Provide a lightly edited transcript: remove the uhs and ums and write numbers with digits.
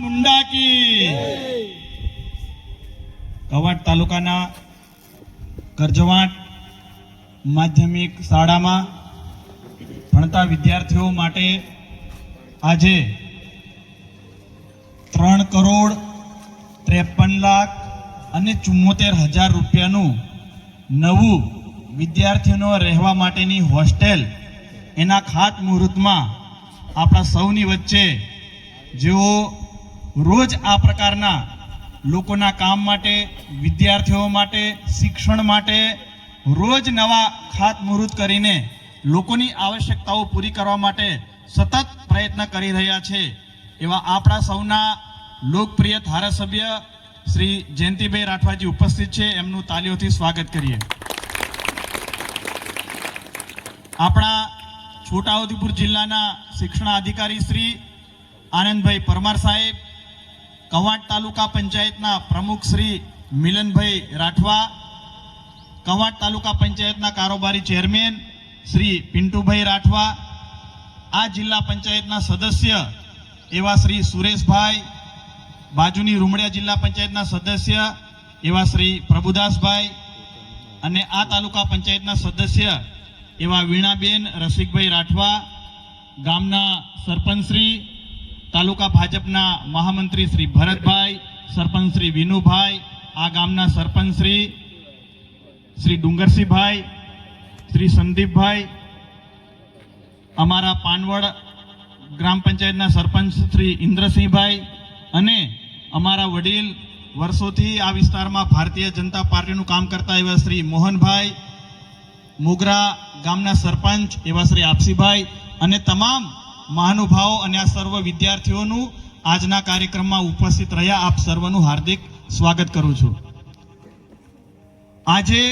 મુંડા કી કવાંટ તાલુકાના કરજવાંટ માધ્યમિક શાળામાં ભણતા વિદ્યાર્થીઓ માટે આજે 3,53,74,000 રૂપિયાનું નવું વિદ્યાર્થીઓનો રહેવા માટેની હોસ્ટેલ એના ખાતમુહૂર્તમાં આપણા સૌની વચ્ચે જેઓ રોજ આ પ્રકારના લોકોના કામ માટે, વિદ્યાર્થીઓ માટે, શિક્ષણ માટે રોજ નવા ખાતમુહૂર્ત કરીને લોકોની આવશ્યકતાઓ પૂરી કરવા માટે સતત પ્રયત્ન કરી રહ્યા છે એવા આપણા સૌના લોકપ્રિય ધારાસભ્ય શ્રી જયંતિભાઈ રાઠવાજી ઉપસ્થિત છે. એમનું તાલીઓથી સ્વાગત કરીએ. આપણા છોટાઉદેપુર જિલ્લાના શિક્ષણ અધિકારી શ્રી આનંદભાઈ પરમાર સાહેબ, કવાંટ તાલુકા પંચાયતના પ્રમુખ શ્રી મિલનભાઈ રાઠવા, કવાંટ તાલુકા પંચાયતના કારોબારી ચેરમેન શ્રી પિન્ટુભાઈ રાઠવા, આ જિલ્લા પંચાયતના સદસ્ય એવા શ્રી સુરેશભાઈ, બાજુની રૂમડિયા જિલ્લા પંચાયતના સદસ્ય એવા શ્રી પ્રભુદાસભાઈ અને આ તાલુકા પંચાયતના સદસ્ય એવા વીણાબેન રસિકભાઈ રાઠવા, ગામના સરપંચ શ્રી, તાલુકા ભાજપના મહામંત્રી શ્રી ભરતભાઈ, સરપંચ શ્રી વિનુભાઈ, આ ગામના સરપંચ શ્રી ડુંગરસિંહભાઈ, શ્રી સંદીપભાઈ, અમારા પાનવડ ગ્રામ પંચાયતના સરપંચ શ્રી ઇન્દ્રસિંહભાઈ અને અમારા વડીલ વર્ષોથી આ વિસ્તારમાં ભારતીય જનતા પાર્ટીનું કામ કરતા એવા શ્રી મોહનભાઈ, મોગરા ગામના સરપંચ એવા શ્રી આપસીભાઈ અને તમામ મહાનુભાવો અને આ સર્વ વિદ્યાર્થીઓનું આજના કાર્યક્રમમાં ઉપસ્થિત રહ્યા આપ સર્વનું હાર્દિક સ્વાગત કરું છું. આજે